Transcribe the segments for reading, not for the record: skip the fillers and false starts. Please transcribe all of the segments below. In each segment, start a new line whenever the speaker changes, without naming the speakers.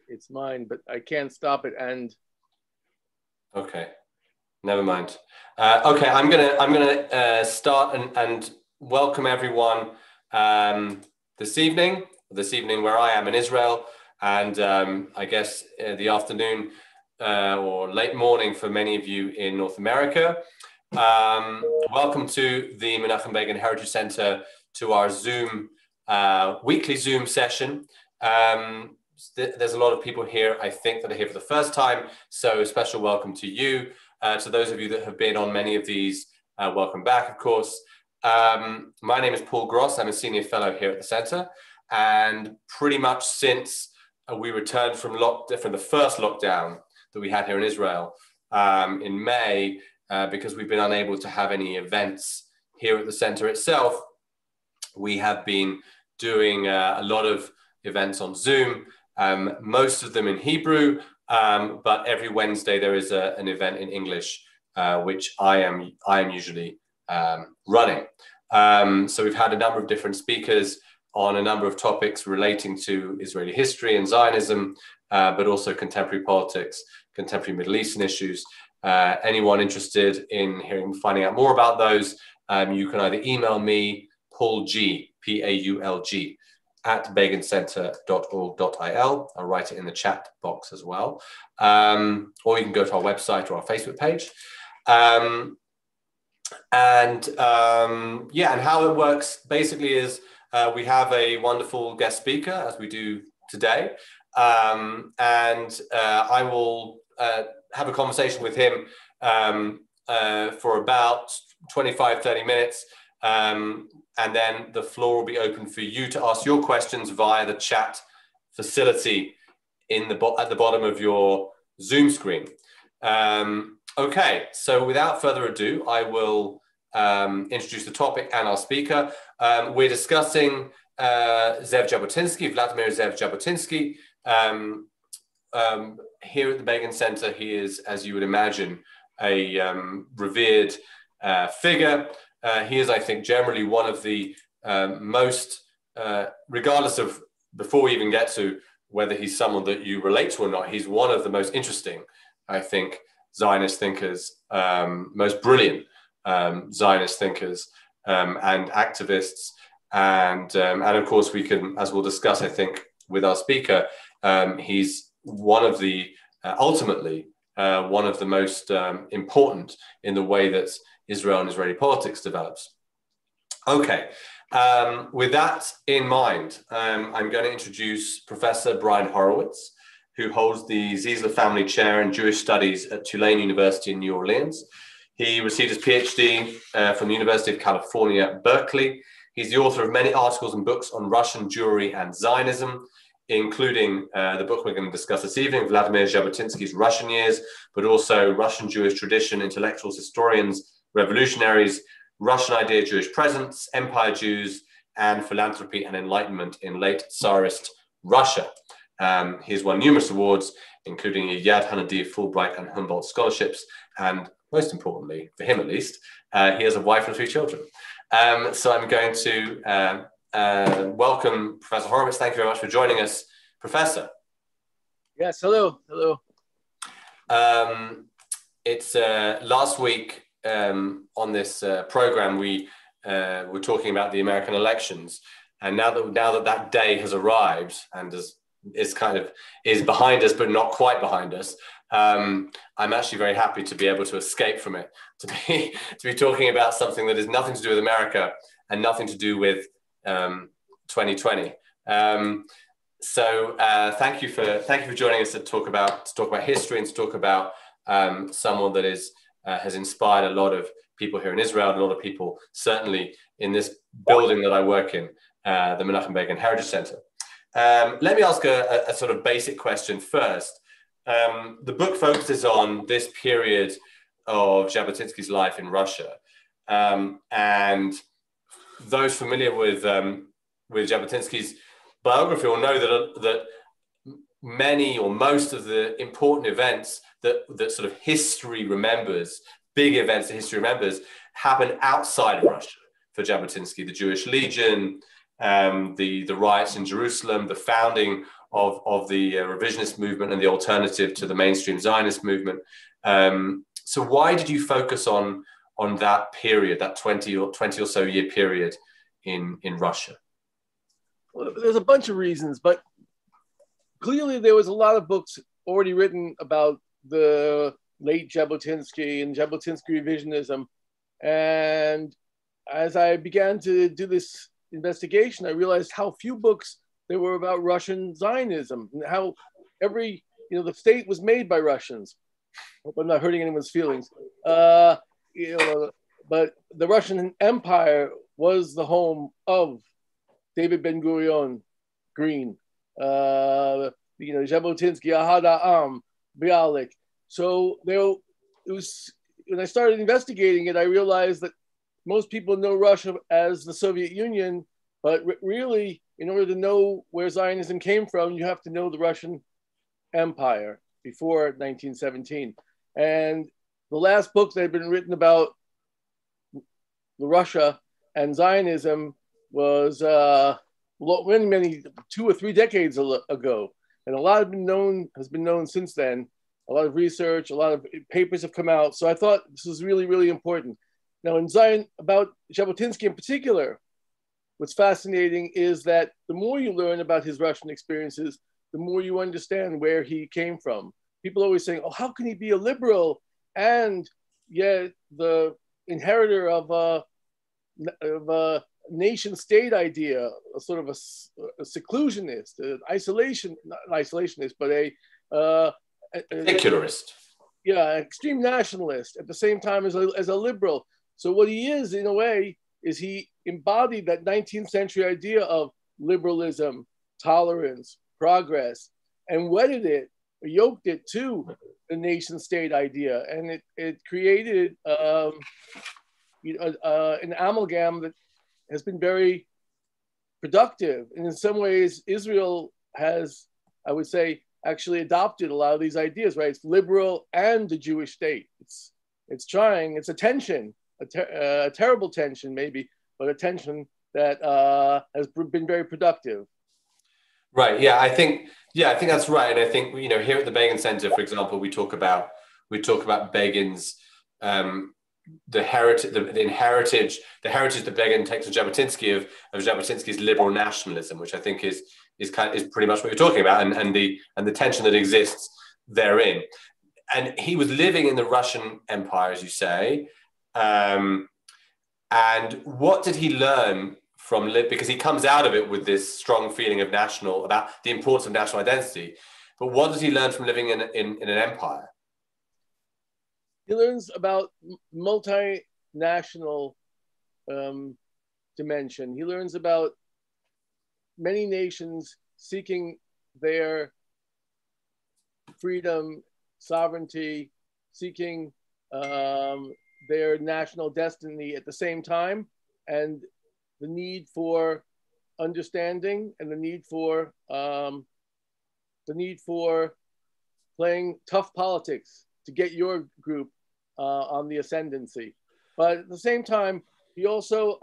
It's mine, but I can't stop it. And
okay, never mind. Okay, I'm gonna start and welcome everyone this evening where I am in Israel, and I guess the afternoon or late morning for many of you in North America. Welcome to the Menachem Begin Heritage Center, to our Zoom weekly Zoom session. There's a lot of people here, I think, that are here for the first time, so a special welcome to you. To those of you that have been on many of these, welcome back, of course. My name is Paul Gross. I'm a senior fellow here at the center, and pretty much since we returned from the first lockdown that we had here in Israel in May, because we've been unable to have any events here at the center itself, we have been doing a lot of events on Zoom, most of them in Hebrew, but every Wednesday there is an event in English, which I am usually running. So we've had a number of different speakers on a number of topics relating to Israeli history and Zionism, but also contemporary politics, contemporary Middle Eastern issues. Anyone interested in finding out more about those, you can either email me, Paul G, P-A-U-L-G, at begincenter.org.il. I'll write it in the chat box as well. Or you can go to our website or our Facebook page. And how it works basically is we have a wonderful guest speaker, as we do today. I will have a conversation with him for about 25, 30 minutes. And then the floor will be open for you to ask your questions via the chat facility at the bottom of your Zoom screen. Okay, so without further ado, I will introduce the topic and our speaker. We're discussing Ze'ev Jabotinsky, Vladimir Ze'ev Jabotinsky. Here at the Begin Center, he is, as you would imagine, a revered figure. He is, I think, generally one of the most, regardless of, before we even get to whether he's someone that you relate to or not, he's one of the most interesting, I think, Zionist thinkers, most brilliant Zionist thinkers and activists. And of course, we can, as we'll discuss, I think, with our speaker, he's one of the, ultimately, one of the most important in the way that Israel and Israeli politics develops. Okay, with that in mind, I'm going to introduce Professor Brian Horowitz, who holds the Sizeler Family Chair in Jewish Studies at Tulane University in New Orleans. He received his PhD from the University of California, Berkeley. He's the author of many articles and books on Russian Jewry and Zionism, including the book we're going to discuss this evening, Vladimir Jabotinsky's Russian Years, but also Russian Jewish Tradition, Intellectuals, Historians, Revolutionaries, Russian Idea, Jewish Presence, Empire Jews, and Philanthropy and Enlightenment in Late Tsarist Russia. He has won numerous awards, including a Yad Hanadi, Fulbright, and Humboldt scholarships, and most importantly, for him at least, he has a wife and 3 children. So I'm going to welcome Professor Horowitz. Thank you very much for joining us, Professor.
Yes, hello, hello.
It's last week on this program, we were talking about the American elections, and now that day has arrived and is behind us, but not quite behind us. I'm actually very happy to be able to escape from it, to be talking about something that has nothing to do with America and nothing to do with 2020. So thank you for joining us to talk about history and to talk about someone that has inspired a lot of people here in Israel, and a lot of people certainly in this building that I work in, the Menachem Begin Heritage Center. Let me ask a sort of basic question first. The book focuses on this period of Jabotinsky's life in Russia, and those familiar with Jabotinsky's biography will know that many or most of the important events that sort of history remembers, big events that history remembers, happen outside of Russia for Jabotinsky. The Jewish Legion, the riots in Jerusalem, the founding of the revisionist movement and the alternative to the mainstream Zionist movement. So why did you focus on that period, that 20 or so year period in Russia?
Well, there's a bunch of reasons, but clearly there was a lot of books already written about the late Jabotinsky and Jabotinsky revisionism. And as I began to do this investigation, I realized how few books there were about Russian Zionism and how the state was made by Russians. Hope I'm not hurting anyone's feelings. But the Russian Empire was the home of David Ben-Gurion, Green, Jabotinsky, Ahad Ha'am, Bialik. So it was, when I started investigating it, I realized that most people know Russia as the Soviet Union, but really, in order to know where Zionism came from, you have to know the Russian Empire before 1917. And the last book that had been written about Russia and Zionism was many 2 or 3 decades ago, and a lot has been known since then. A lot of research, a lot of papers have come out. So I thought this was really, really important. Now, about Jabotinsky in particular, what's fascinating is that the more you learn about his Russian experiences, the more you understand where he came from. People always say, "Oh, how can he be a liberal and yet the inheritor of a nation state idea, a sort of a seclusionist, not isolationist, but a
secularist.
Yeah, extreme nationalist at the same time as a liberal." So what he is, in a way, is he embodied that 19th century idea of liberalism, tolerance, progress, and wedded it, yoked it to the nation state idea. And it created an amalgam that has been very productive. And in some ways, Israel has, I would say, actually adopted a lot of these ideas, right? It's liberal and the Jewish state. It's trying, it's a tension, a terrible tension maybe, but a tension that has been very productive.
Right. Yeah, I think that's right. And I think, here at the Begin Center, for example, we talk about Begin's the heritage that Begin takes to Jabotinsky of Jabotinsky's liberal nationalism, which I think is pretty much what you're talking about, and the tension that exists therein. And he was living in the Russian Empire, as you say. And what did he learn from because he comes out of it with this strong feeling of about the importance of national identity. But what does he learn from living in an empire?
He learns about multinational dimension. He learns about many nations seeking their freedom, sovereignty, seeking their national destiny at the same time, and the need for understanding and the need for playing tough politics to get your group on the ascendancy. But at the same time, he also,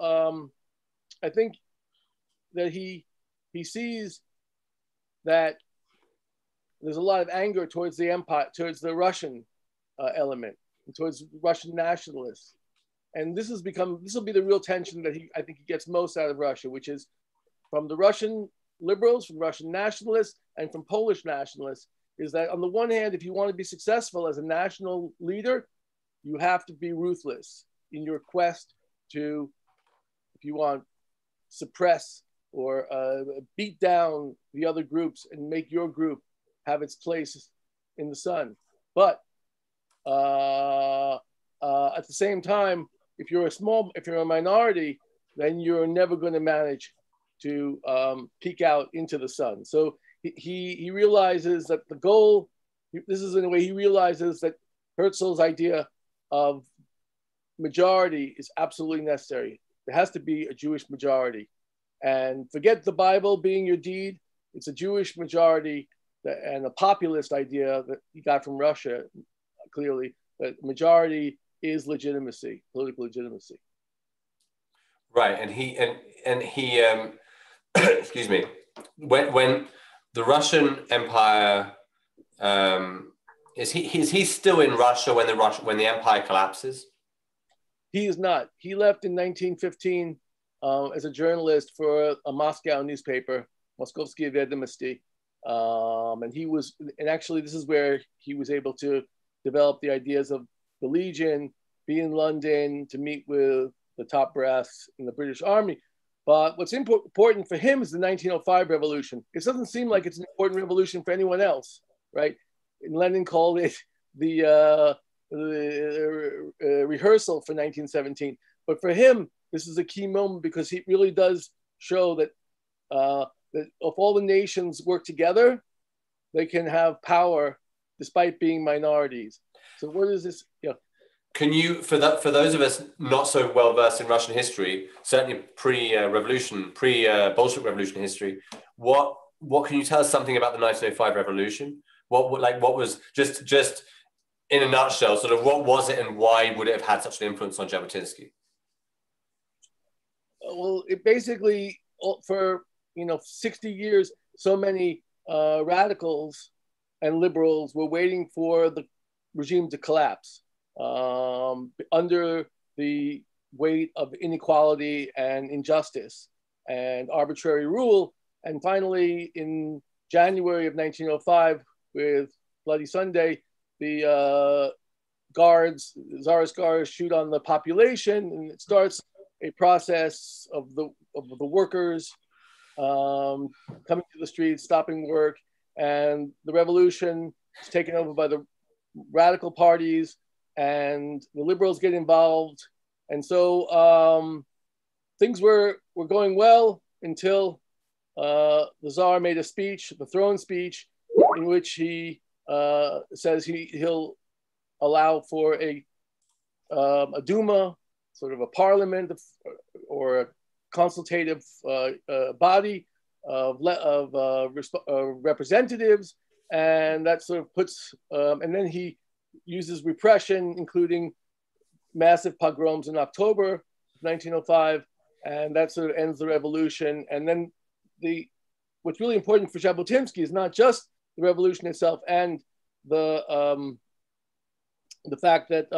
I think that he sees that there's a lot of anger towards the empire, towards the Russian element, and towards Russian nationalists. And this will be the real tension that I think he gets most out of Russia, which is from the Russian liberals, from Russian nationalists, and from Polish nationalists, is that on the one hand, if you want to be successful as a national leader, you have to be ruthless in your quest to, if you want, suppress or beat down the other groups and make your group have its place in the sun. But at the same time, if you're a minority, then you're never going to manage to peek out into the sun. So he realizes that the goal, this is in a way he realizes that Herzl's idea of majority is absolutely necessary. There has to be a Jewish majority. And forget the Bible being your deed. It's a Jewish majority and a populist idea that he got from Russia, clearly, that majority is legitimacy, political legitimacy.
Right, and he excuse me, when the Russian Empire, is he still in Russia when the empire collapses?
He is not. He left in 1915 as a journalist for a Moscow newspaper, Moskovsky Vedomosti, and actually this is where he was able to develop the ideas of the Legion, be in London to meet with the top brass in the British Army. But what's important for him is the 1905 revolution. It doesn't seem like it's an important revolution for anyone else, right? And Lenin called it the rehearsal for 1917. But for him, this is a key moment because he really does show that that if all the nations work together, they can have power despite being minorities. So what is this?
Can you, for those of us not so well versed in Russian history, certainly pre-revolution, pre-Bolshevik revolution history, what can you tell us something about the 1905 revolution? What was just in a nutshell, sort of what was it and why would it have had such an influence on Jabotinsky?
Well, it basically, for 60 years, so many radicals and liberals were waiting for the regime to collapse under the weight of inequality and injustice and arbitrary rule. And finally, in January of 1905, with Bloody Sunday, the Tsarist guards shoot on the population, and it starts a process of the workers coming to the streets, stopping work, and the revolution is taken over by the radical parties, and the liberals get involved. And so things were going well until the Tsar made a speech, the throne speech, in which he says he'll allow for a Duma, sort of a parliament or a consultative body of representatives, and that sort of puts, and then he uses repression, including massive pogroms in October 1905, and that sort of ends the revolution. And then what's really important for Jabotinsky is not just the revolution itself and the fact that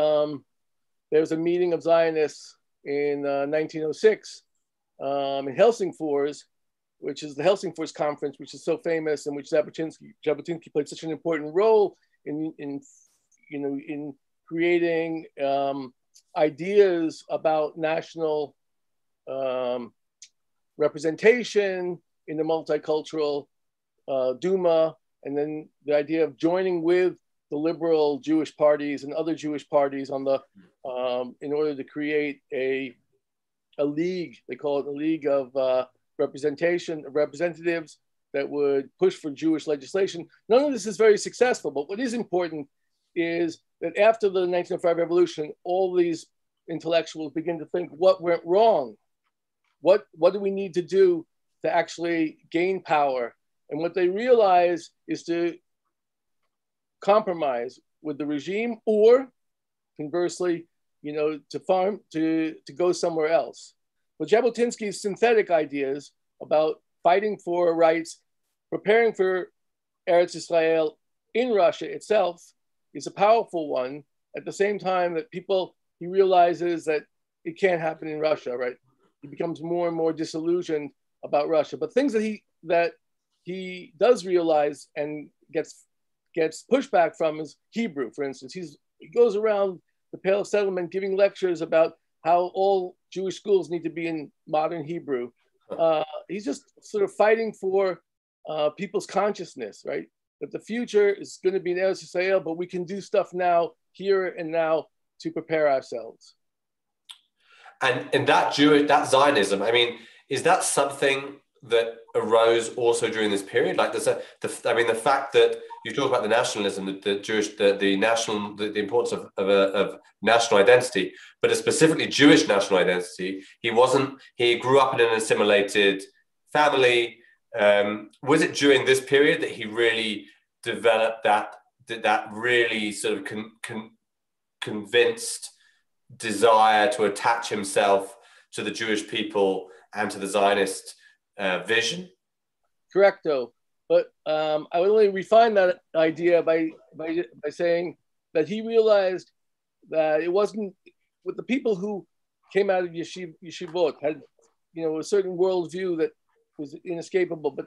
there was a meeting of Zionists in 1906 in Helsingfors, which is the Helsingfors Conference, which is so famous and which Jabotinsky played such an important role in creating ideas about national representation in the multicultural Duma, and then the idea of joining with the liberal Jewish parties and other Jewish parties on the in order to create a league. They call it a league of representatives that would push for Jewish legislation. None of this is very successful, but what is important is that after the 1905 revolution, all these intellectuals begin to think, what went wrong? What do we need to do to actually gain power? And what they realize is to compromise with the regime, or conversely, to go somewhere else. But Jabotinsky's synthetic ideas about fighting for rights, preparing for Eretz Israel in Russia itself, is a powerful one. At the same time that he realizes that it can't happen in Russia, right? He becomes more and more disillusioned about Russia. But things that he does realize and gets pushback from is Hebrew, for instance. He goes around the Pale of Settlement giving lectures about how all Jewish schools need to be in modern Hebrew. He's just sort of fighting for people's consciousness, right? That the future is going to be in Eretz Yisrael, but we can do stuff now, here and now, to prepare ourselves.
And that Zionism, I mean, is that something that arose also during this period? Like the fact that you talk about the nationalism, the importance of national identity, but specifically Jewish national identity. He grew up in an assimilated family. Was it during this period that he really develop that really sort of convinced desire to attach himself to the Jewish people and to the Zionist vision?
Correcto. But I would only refine that idea by saying that he realized that it wasn't with the people who came out of yeshivot had, a certain worldview that was inescapable, but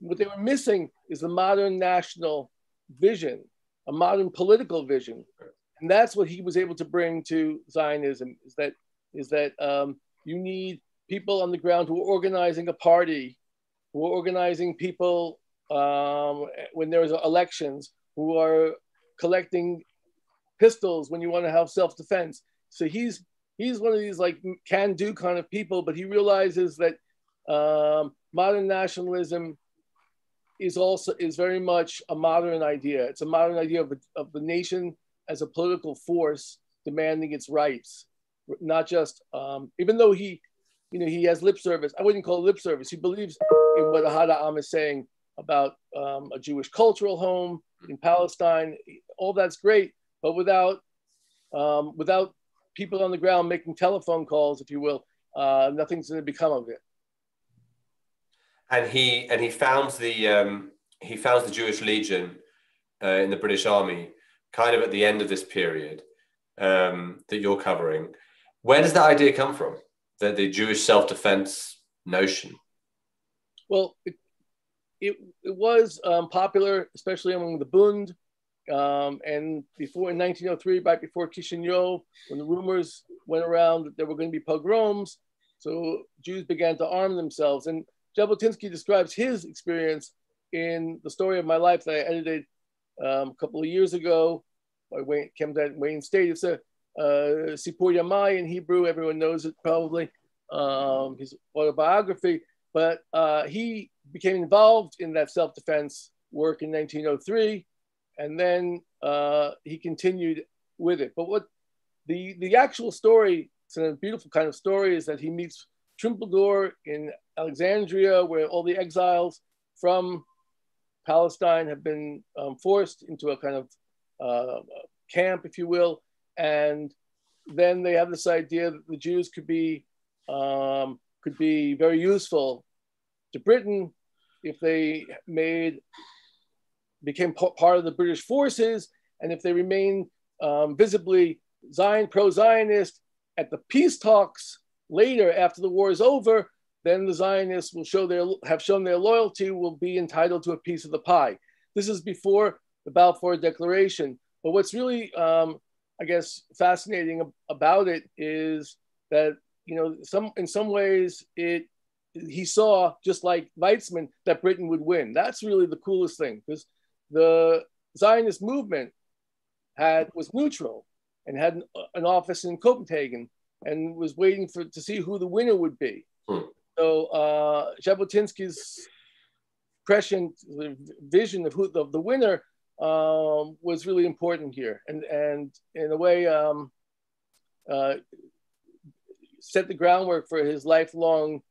what they were missing is the modern national vision, a modern political vision. And that's what he was able to bring to Zionism, is that you need people on the ground who are organizing a party, who are organizing people when there's elections, who are collecting pistols when you want to have self-defense. So he's one of these like can-do kind of people, but he realizes that modern nationalism is very much a modern idea. It's a modern idea of the nation as a political force demanding its rights, not just even though he has lip service. I wouldn't call it lip service. He believes in what Ahad Ha'am is saying about a Jewish cultural home in Palestine. All that's great, but without people on the ground making telephone calls, if you will, nothing's going to become of it.
And he founds the Jewish Legion in the British Army kind of at the end of this period that you're covering. Where does that idea come from? The Jewish self-defense notion? Well,
it was popular, especially among the Bund, and before in 1903, right before Kishinev, when the rumors went around that there were going to be pogroms, so Jews began to arm themselves. And Jabotinsky describes his experience in The Story of My Life that I edited a couple of years ago. Came to Wayne State. It's a Sipur Yamai in Hebrew. Everyone knows it probably. His autobiography. But he became involved in that self-defense work in 1903, and then he continued with it. But what the actual story, it's a beautiful kind of story, is that he meets Trumpeldor in Alexandria, where all the exiles from Palestine have been forced into a kind of camp, if you will. And then they have this idea that the Jews could be very useful to Britain if they became part of the British forces, and if they remain visibly pro-Zionist at the peace talks later after the war is over, then the Zionists will have shown their loyalty, will be entitled to a piece of the pie. This is before the Balfour Declaration. But what's really, I guess, fascinating about it is that, in some ways he saw, just like Weizmann, that Britain would win. That's really the coolest thing, because the Zionist movement was neutral and had an office in Copenhagen and was waiting to see who the winner would be. So Jabotinsky's prescient vision of the winner was really important here, and in a way set the groundwork for his lifelong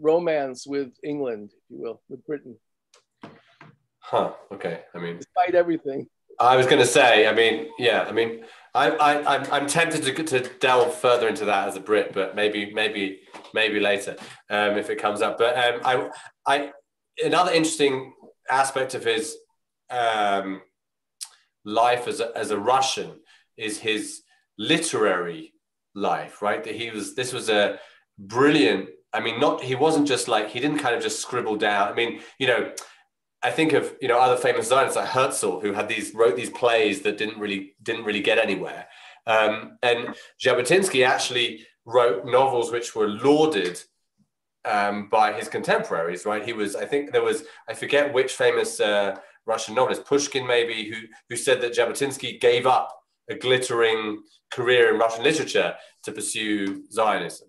romance with England, if you will, with Britain.
Okay.
Despite everything.
I was going to say, I'm tempted to delve further into that as a Brit, but maybe later if it comes up. But another interesting aspect of his life as a Russian is his literary life, right? This was a brilliant. He wasn't just he didn't kind of just scribble down. I think of other famous Zionists like Herzl, who wrote these plays that didn't really get anywhere. And Jabotinsky actually wrote novels which were lauded by his contemporaries, right? I forget which famous Russian novelist, Pushkin maybe, who said that Jabotinsky gave up a glittering career in Russian literature to pursue Zionism.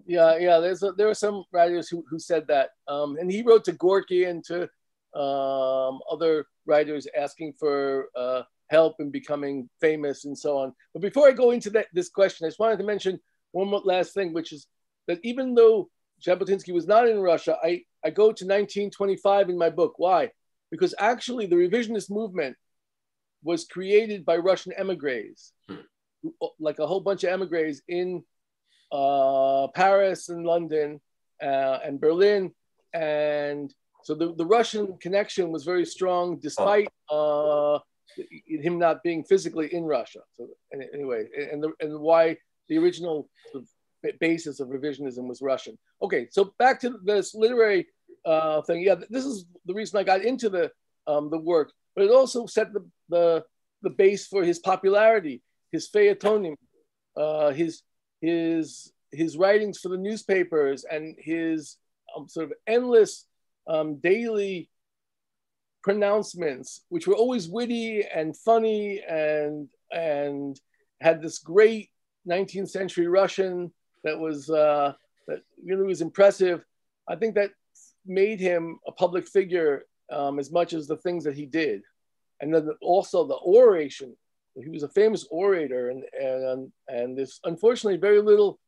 Yeah. There are some writers who said that, and he wrote to Gorky and to other writers asking for help in becoming famous and so on. But before I go into this question, I just wanted to mention one last thing, which is that even though Jabotinsky was not in Russia, I go to 1925 in my book. Why? because actually the revisionist movement was created by Russian emigres, like a whole bunch of emigres in Paris and London and Berlin. And so the Russian connection was very strong despite him not being physically in Russia. So anyway, and why the original basis of revisionism was Russian. Okay, so back to this literary thing. Yeah, this is the reason I got into the work, but it also set the base for his popularity, his feuilletoning, his writings for the newspapers, and his sort of endless daily pronouncements, which were always witty and funny and had this great 19th century Russian that was that really was impressive. I think that made him a public figure as much as the things that he did, and then also the oration. He was a famous orator, and there's unfortunately very little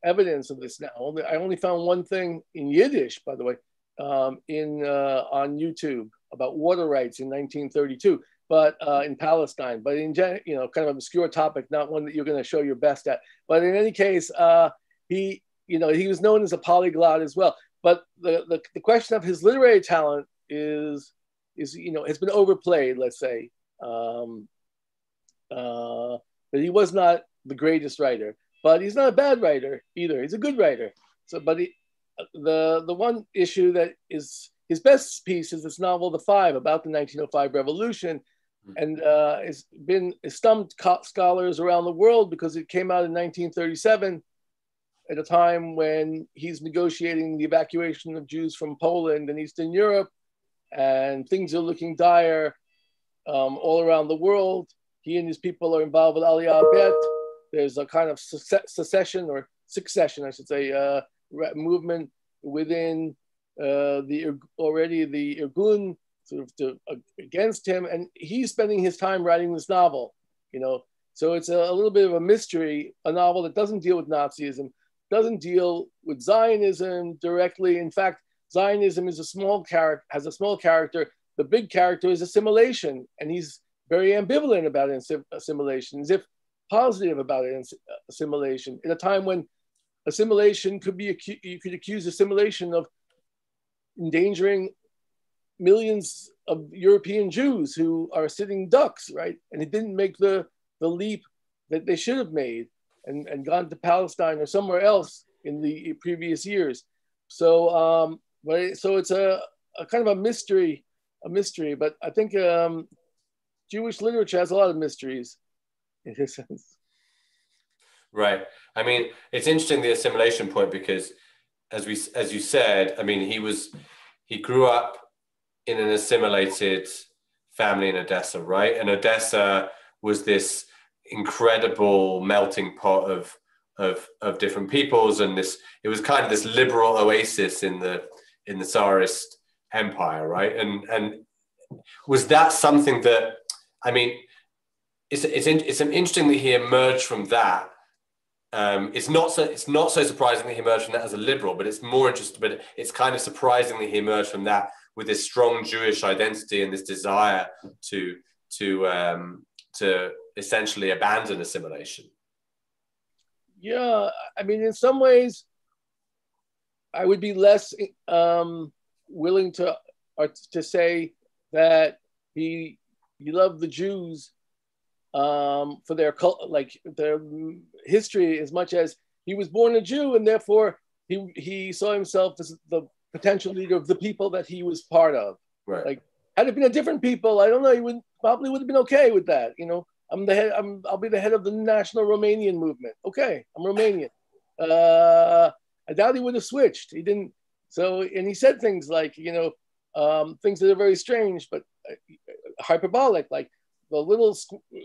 evidence of this now. I only found one thing in Yiddish, by the way, on YouTube about water rights in 1932, but in Palestine. But in kind of obscure topic, not one that you're going to show your best at. But in any case, he was known as a polyglot as well. But the question of his literary talent is has been overplayed, let's say. But he was not the greatest writer, but he's not a bad writer either. He's a good writer. So, but the one issue that is his best piece is this novel, The Five, about the 1905 revolution, and it's stumped scholars around the world because it came out in 1937 at a time when he's negotiating the evacuation of Jews from Poland and Eastern Europe, and things are looking dire all around the world. He and his people are involved with Aliyah Bet. There's a kind of succession, I should say, movement within the Irgun sort of against him, and he's spending his time writing this novel. So it's a little bit of a mystery, a novel that doesn't deal with Nazism, doesn't deal with Zionism directly. In fact, Zionism has a small character. The big character is assimilation, and he's very ambivalent about assimilation, as if positive about assimilation, in a time when assimilation you could accuse assimilation of endangering millions of European Jews who are sitting ducks, right? And it didn't make the leap that they should have made and gone to Palestine or somewhere else in the previous years. So, so it's a kind of a mystery, but I think Jewish literature has a lot of mysteries in a sense.
Right. I mean, it's interesting, the assimilation point, because as you said, I mean, he grew up in an assimilated family in Odessa, right? And Odessa was this incredible melting pot of different peoples, and it was kind of this liberal oasis in the Tsarist empire, right? And was that something that, I mean, it's interesting that he emerged from that. It's not so surprising that he emerged from that as a liberal, but it's more interesting. But it's kind of surprising that he emerged from that with this strong Jewish identity and this desire to essentially abandon assimilation.
Yeah, I mean, in some ways, I would be less willing to say that he loved the Jews for their history as much as he was born a Jew, and therefore he saw himself as the potential leader of the people that he was part of.
Right.
Like, had it been a different people, I don't know, he probably would have been okay with that. I'll be the head of the national Romanian movement. Okay, I'm Romanian. I doubt he would have switched. He didn't. So, and he said things like, things that are very strange, but hyperbolic, like the little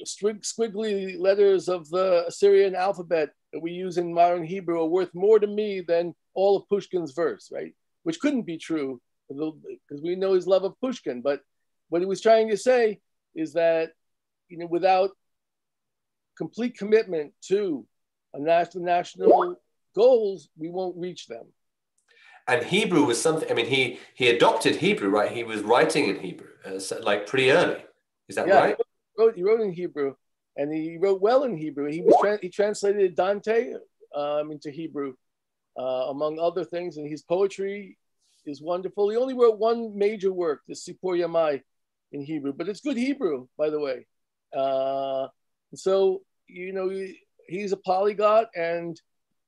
squiggly letters of the Assyrian alphabet that we use in modern Hebrew are worth more to me than all of Pushkin's verse, right? Which couldn't be true because we know his love of Pushkin. But what he was trying to say is that, without complete commitment to national goals, we won't reach them.
And Hebrew was something. I mean, he adopted Hebrew, right? He was writing in Hebrew, like pretty early. Is that right?
He wrote in Hebrew, and he wrote well in Hebrew. He translated Dante into Hebrew, among other things, and his poetry is wonderful. He only wrote one major work, the Sipur Yamai, in Hebrew, but it's good Hebrew, by the way. So he's a polyglot, and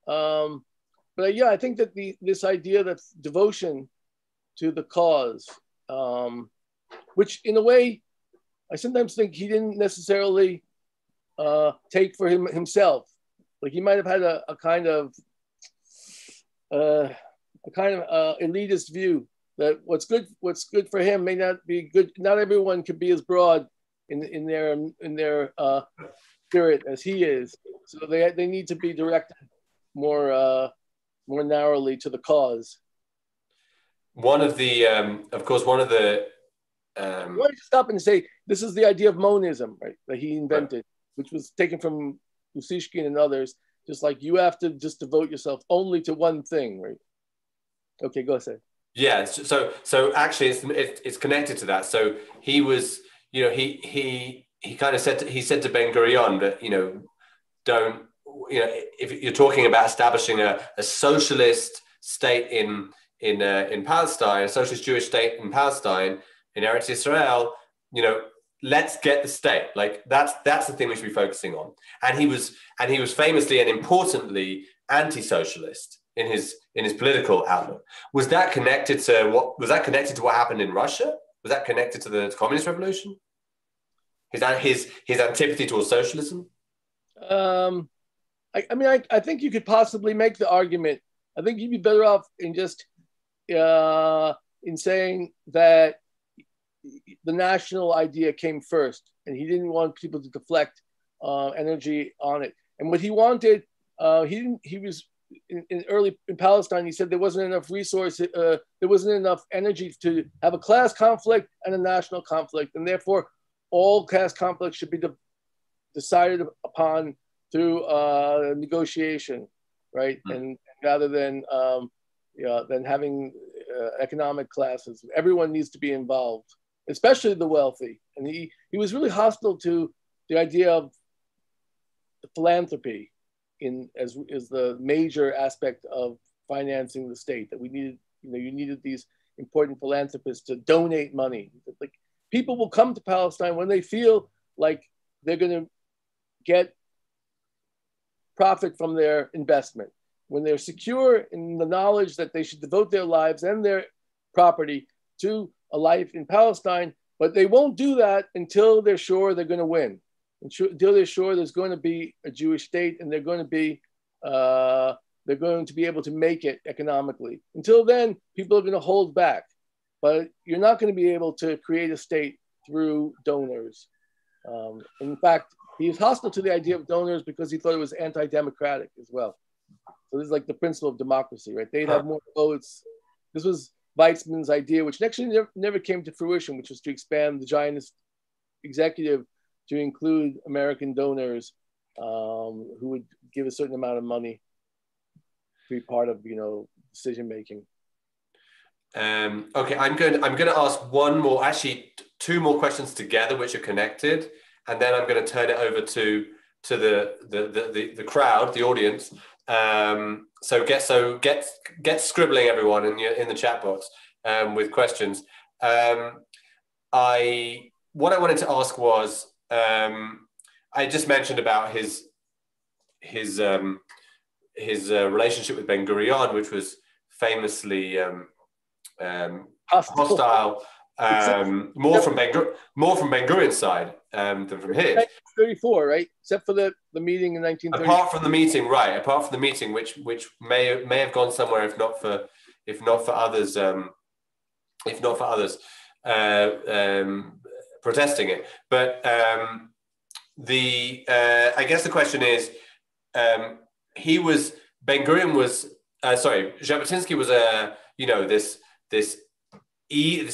but yeah, I think that this idea that devotion to the cause, which in a way, I sometimes think he didn't necessarily take for himself. Like he might have had a kind of elitist view that what's good for him may not be good. Not everyone can be as broad in their spirit as he is. So they need to be directed more narrowly to the cause.
One of the, of course, one of the.
I want to stop and say this is the idea of monism, right? That he invented, right, which was taken from Usishkin and others. Just like you have to just devote yourself only to one thing, right? Okay, go ahead.
Yeah. So actually, it's connected to that. So he was, he kind of said to Ben Gurion that don't, if you're talking about establishing a socialist state in Palestine, a socialist Jewish state in Palestine, in Eretz Israel, let's get the state. Like that's the thing we should be focusing on. And he was famously and importantly anti-socialist in his political outlook. Was that connected to what happened in Russia? Was that connected to the communist revolution? His antipathy towards socialism?
I think you could possibly make the argument. I think you'd be better off in just in saying that the national idea came first, and he didn't want people to deflect energy on it. And what he wanted, he was in Palestine. He said there wasn't enough resources, there wasn't enough energy to have a class conflict and a national conflict, and therefore all class conflicts should be decided upon through negotiation, right? Mm-hmm. And rather than having economic classes, everyone needs to be involved, especially the wealthy. And he was really hostile to the idea of philanthropy as the major aspect of financing the state. That we needed, you needed these important philanthropists to donate money. Like people will come to Palestine when they feel like they're going to get profit from their investment, when they're secure in the knowledge that they should devote their lives and their property to a life in Palestine, but they won't do that until they're sure they're going to win, until they're sure there's going to be a Jewish state and they're going to be able to make it economically. Until then, people are going to hold back, but you're not going to be able to create a state through donors. In fact, he was hostile to the idea of donors because he thought it was anti-democratic as well. So this is like the principle of democracy, right? They'd have more votes. This was Weizmann's idea, which actually never came to fruition, which was to expand the Zionist executive to include American donors who would give a certain amount of money to be part of, decision making.
Okay, I'm going to ask two more questions together, which are connected, and then I'm going to turn it over to the crowd, the audience. So get scribbling, everyone, in the chat box with questions. What I wanted to ask was, I just mentioned about his relationship with Ben Gurion, which was famously hostile. More from Ben Gurion's side than from his.
1934, right? Except for the meeting in 1930.
Apart from the meeting, which may have gone somewhere if not for others protesting it. But I guess the question is, Jabotinsky was this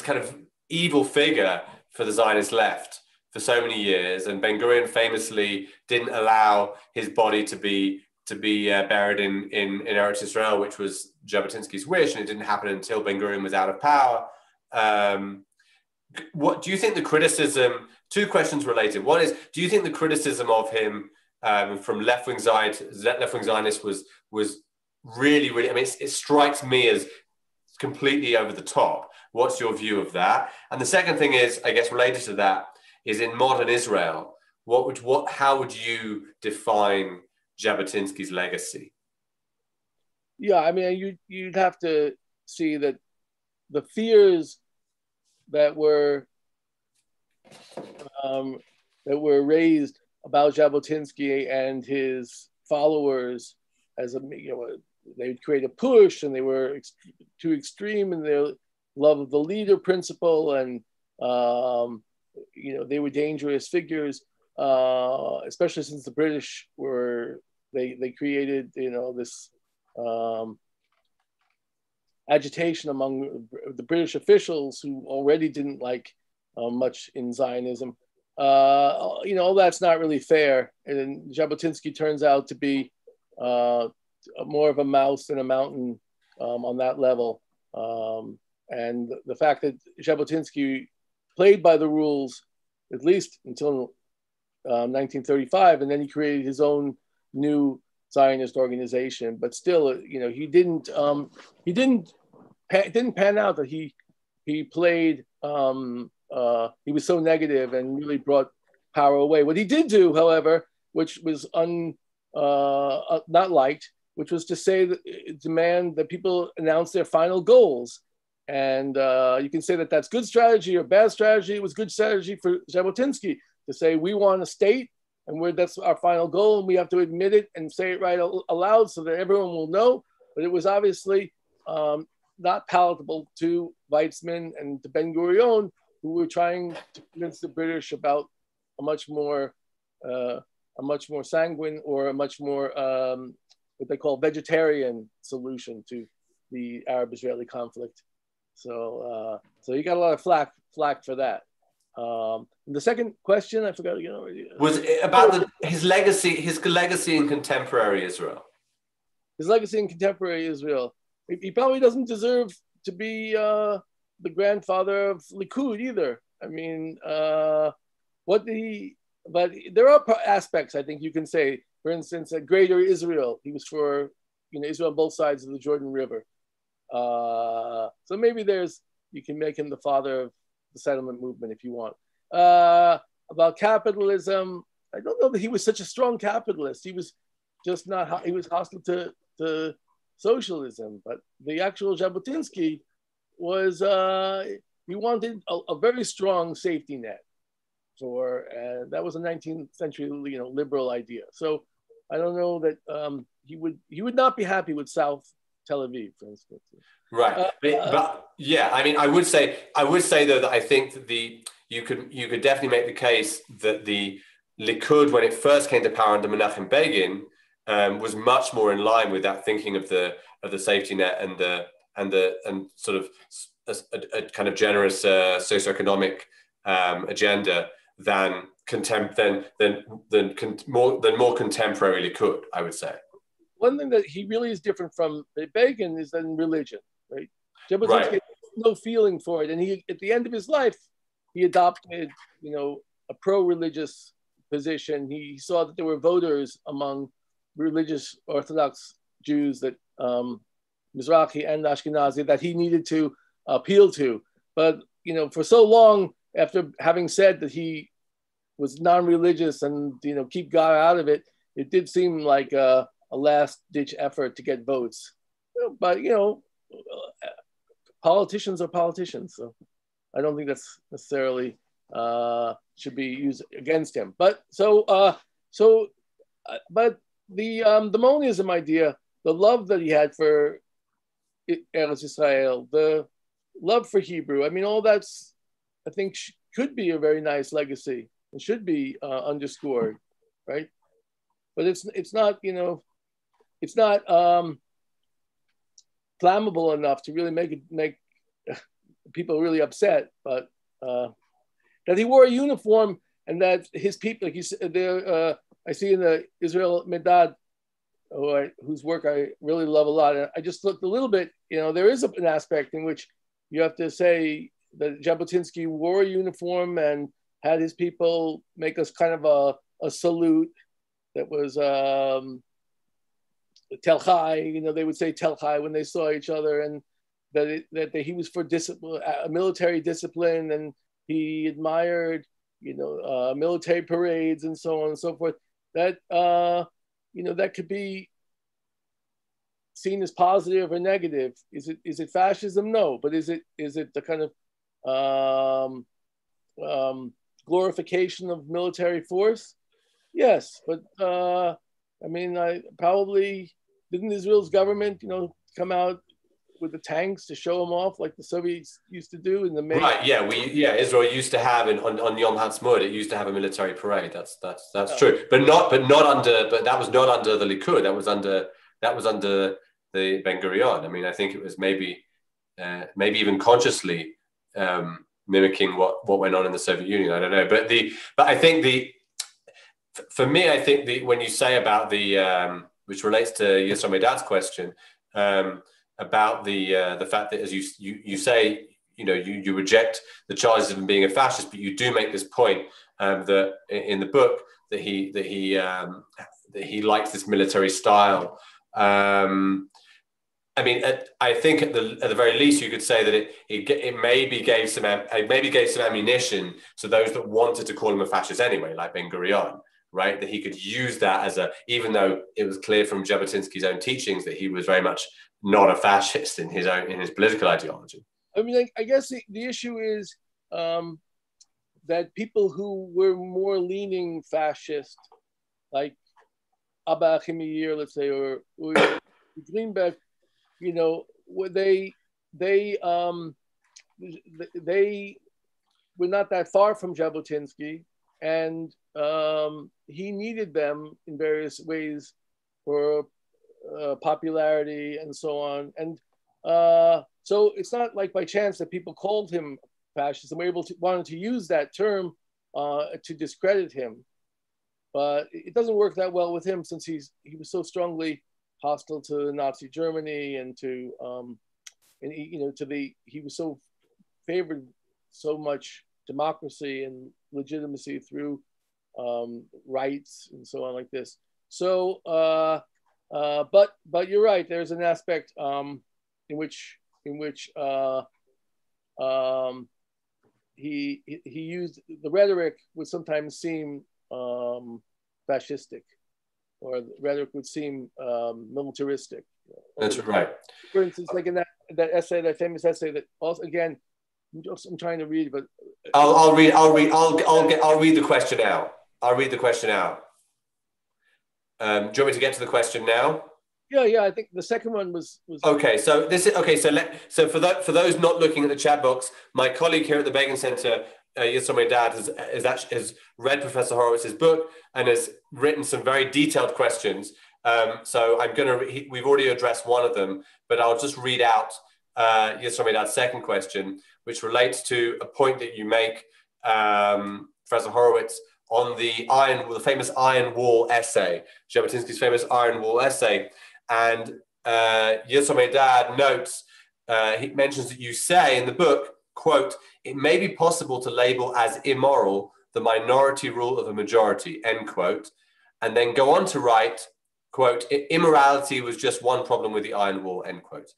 kind of evil figure for the Zionist left for so many years, and Ben Gurion famously didn't allow his body to be to be buried in Eretz Israel, which was Jabotinsky's wish, and it didn't happen until Ben Gurion was out of power. What do you think the criticism? Two questions related. One is, do you think the criticism of him from left-wing Zionists was really, really? I mean, it strikes me as completely over the top. What's your view of that? And the second thing is, I guess, related to that, is in modern Israel, how would you define Jabotinsky's legacy?
Yeah, I mean, you'd have to see that the fears that were raised about Jabotinsky and his followers as they would create a push, and they were too extreme in their love of the leader principle, and they were dangerous figures, especially since the British they created this agitation among the British officials who already didn't like much in Zionism. All that's not really fair. And Jabotinsky turns out to be more of a mouse than a mountain on that level. And the fact that Jabotinsky played by the rules, at least until 1935, and then he created his own new Zionist organization. But still, he didn't pan out that he played. He was so negative and really brought power away. What he did do, however, which was not liked, which was to demand that people announce their final goals. And you can say that that's good strategy or bad strategy. It was good strategy for Jabotinsky to say, we want a state, and that's our final goal, and we have to admit it and say it right aloud so that everyone will know. But it was obviously not palatable to Weizmann and to Ben Gurion, who were trying to convince the British about a much more sanguine, or a much more what they call vegetarian solution to the Arab-Israeli conflict. So he got a lot of flack for that. The second question, I forgot again already.
Was it about his legacy in contemporary Israel?
His legacy in contemporary Israel. He probably doesn't deserve to be the grandfather of Likud either. I mean, but there are aspects I think you can say. For instance, at Greater Israel, he was for Israel on both sides of the Jordan River. So maybe you can make him the father of the settlement movement if you want. About capitalism, I don't know that he was such a strong capitalist. He was just not. He was hostile to socialism. But the actual Jabotinsky was he wanted a very strong safety net. That was a 19th century liberal idea. So I don't know that he would not be happy with South Tel Aviv, for instance.
Right, but yeah, I mean, I would say though that I think that you could definitely make the case that the Likud, when it first came to power under Menachem Begin, was much more in line with that thinking of the safety net and sort of a kind of generous socioeconomic agenda than more contemporary Likud, I would say.
One thing that he really is different from Begin is in religion, right? Jabotinsky had no feeling for it, and he, at the end of his life, he adopted, a pro-religious position. He saw that there were voters among religious Orthodox Jews that Mizrahi and Ashkenazi that he needed to appeal to. But for so long, after having said that he was non-religious and keep God out of it, it did seem like a last-ditch effort to get votes. But politicians are politicians, so I don't think that's necessarily should be used against him. But but the monism idea, the love that he had for Eretz Israel, the love for Hebrew, I mean, all that's, I think, could be a very nice legacy and should be underscored, right? But it's not it's not flammable enough to really make people really upset. But that he wore a uniform and that his people, like I see in the Israel Medad whose work I really love a lot. And I just looked a little bit, there is an aspect in which you have to say that Jabotinsky wore a uniform and had his people make us kind of a salute that was Tel Chai. They would say Tel Chai when they saw each other, and that he was for military discipline, and he admired, military parades and so on and so forth. That that could be seen as positive or negative. Is it fascism? No, but is it the kind of glorification of military force? Yes, but I probably didn't Israel's government, come out with the tanks to show them off like the Soviets used to do in the May.
Right. Yeah. Israel used to have on Yom Ha'atzmaut, it used to have a military parade. That's true. But that was not under the Likud. That was under the Ben Gurion. I think it was maybe even consciously mimicking what went on in the Soviet Union. I don't know. But I think for me, I think when you say about the which relates to Yisro Medad's question, about the fact that, as you say, you reject the charges of him being a fascist, but you do make this point that in the book that he likes this military style. I think at the very least you could say that it maybe gave some ammunition to those that wanted to call him a fascist anyway, like Ben Gurion. Right, that he could use that even though it was clear from Jabotinsky's own teachings that he was very much not a fascist in his political ideology.
I guess the issue is that people who were more leaning fascist, like Abba Achim, let's say, or Greenberg, they were not that far from Jabotinsky, and he needed them in various ways for popularity and so on. And so it's not like by chance that people called him fascist and wanted to use that term to discredit him. But it doesn't work that well with him, since he was so strongly hostile to Nazi Germany and to he was so favored so much democracy and legitimacy through rights and so on like this. So, but you're right. There's an aspect in which he used the rhetoric would sometimes seem fascistic, or the rhetoric would seem militaristic.
That's right.
For instance, like in that essay, that famous essay that also, again, I'm trying to read, but
I'll read the question out. I'll read the question out. Do you want me to get to the question now?
Yeah. I think the second one was
okay. So this is okay. So for those not looking at the chat box, my colleague here at the Begin Center, Yisro Medad, has read Professor Horowitz's book and has written some very detailed questions. So we've already addressed one of them, but I'll just read out Yisro Medad's second question, which relates to a point that you make, Professor Horowitz, on the famous Iron Wall essay, Jabotinsky's famous Iron Wall essay. And Yisro Medad notes, he mentions that you say in the book, quote, "It may be possible to label as immoral the minority rule of a majority," end quote. And then go on to write, quote, "Immorality was just one problem with the Iron Wall," end quote.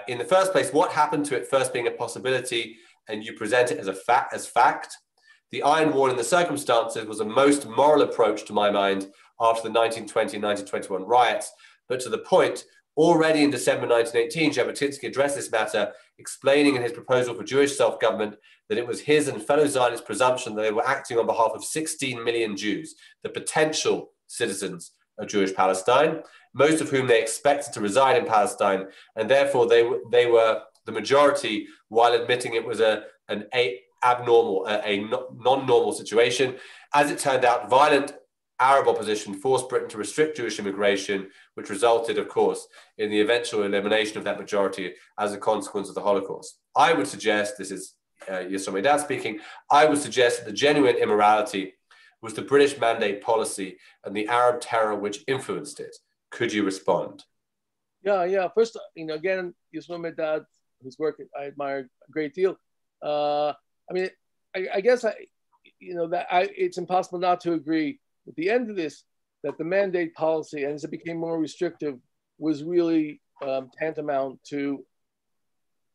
In the first place, what happened to it first being a possibility and you present it as fact? The Iron Wall in the circumstances was a most moral approach to my mind after the 1920 and 1921 riots. But to the point, already in December 1918, Jabotinsky addressed this matter, explaining in his proposal for Jewish self-government that it was his and fellow Zionist presumption that they were acting on behalf of 16 million Jews, the potential citizens of Jewish Palestine, most of whom they expected to reside in Palestine, and therefore they were the majority, while admitting it was a non-normal situation. As it turned out, violent Arab opposition forced Britain to restrict Jewish immigration, which resulted, of course, in the eventual elimination of that majority as a consequence of the Holocaust. I would suggest, this is Yisro Medad speaking, I would suggest that the genuine immorality was the British mandate policy and the Arab terror which influenced it. Could you respond?
Yeah. First, again, Yisrael Medad, whose work I admire a great deal. I guess it's impossible not to agree at the end of this that the mandate policy, and as it became more restrictive, was really tantamount to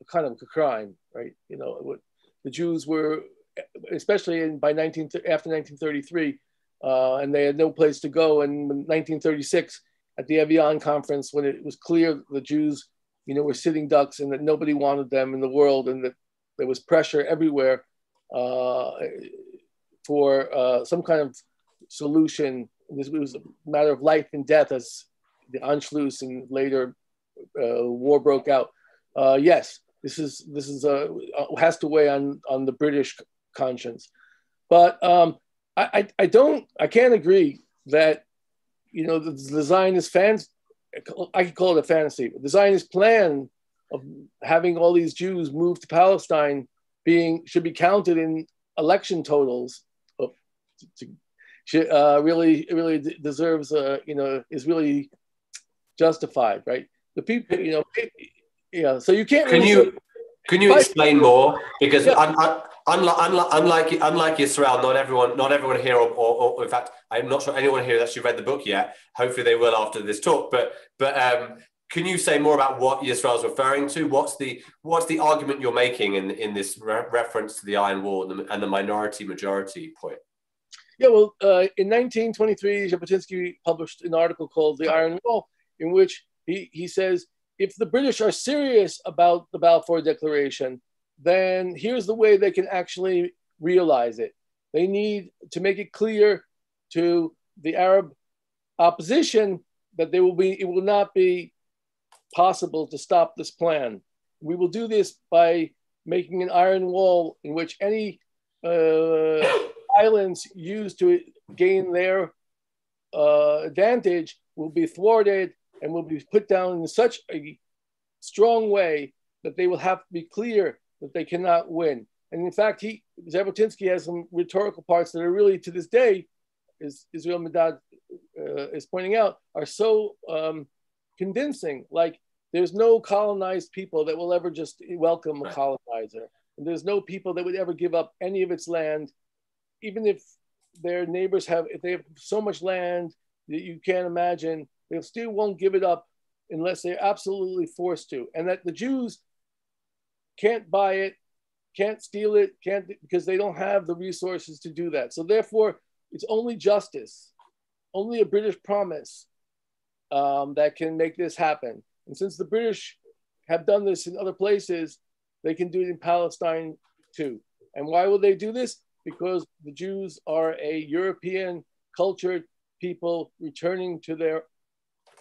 a kind of a crime, right? The Jews were, especially after 1933, and they had no place to go. And in 1936, at the Evian conference, when it was clear the Jews, were sitting ducks and that nobody wanted them in the world, and that there was pressure everywhere for some kind of solution. It was a matter of life and death, as the Anschluss and later war broke out. Yes, this has to weigh on the British conscience, but I can't agree that the Zionist fans, I could call it a fantasy, but the Zionist plan of having all these Jews move to Palestine should be counted in election totals. Really deserves is really justified, right? The people, So you can't.
Can you explain more? Because unlike Yisrael, not everyone here, or in fact, I'm not sure anyone here has actually read the book yet. Hopefully, they will after this talk. But can you say more about what Yisrael is referring to? What's the argument you're making in this reference to the Iron Wall and the minority-majority point?
Yeah, well, in 1923, Jabotinsky published an article called "The Iron Wall," in which he says, if the British are serious about the Balfour Declaration, then here's the way they can actually realize it. They need to make it clear to the Arab opposition that it will not be possible to stop this plan. We will do this by making an iron wall in which any islands used to gain their advantage will be thwarted and will be put down in such a strong way that they will have to be clear that they cannot win. And in fact, Jabotinsky has some rhetorical parts that are really, to this day, as Israel Medad is pointing out, are so convincing. Like, there's no colonized people that will ever just welcome a colonizer. And there's no people that would ever give up any of its land, even if their neighbors if they have so much land that you can't imagine, they still won't give it up unless they're absolutely forced to. And that the Jews can't buy it, can't steal it, because they don't have the resources to do that. So therefore, it's only justice, only a British promise that can make this happen. And since the British have done this in other places, they can do it in Palestine too. And why will they do this? Because the Jews are a European cultured people returning to their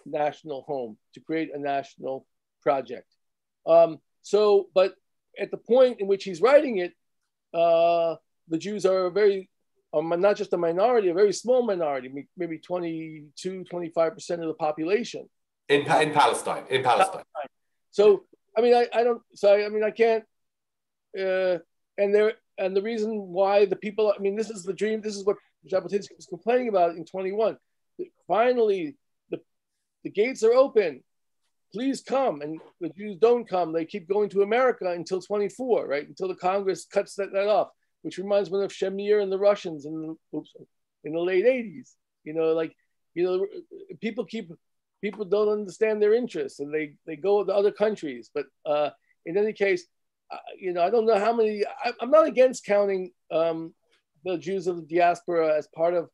national home to create a national project. But at the point in which he's writing it, the Jews are not just a minority, a very small minority, maybe 22, 25% of the population.
In Palestine.
So, I can't, and the reason why the people, this is the dream, this is what Jabotinsky was complaining about in 21. Finally, the gates are open. Please come. And the Jews don't come. They keep going to America until 24, right? Until the Congress cuts that off, which reminds me of Shamir and the Russians in the late 80s. People don't understand their interests and they go to other countries. But in any case, I don't know how many, I'm not against counting the Jews of the diaspora as part of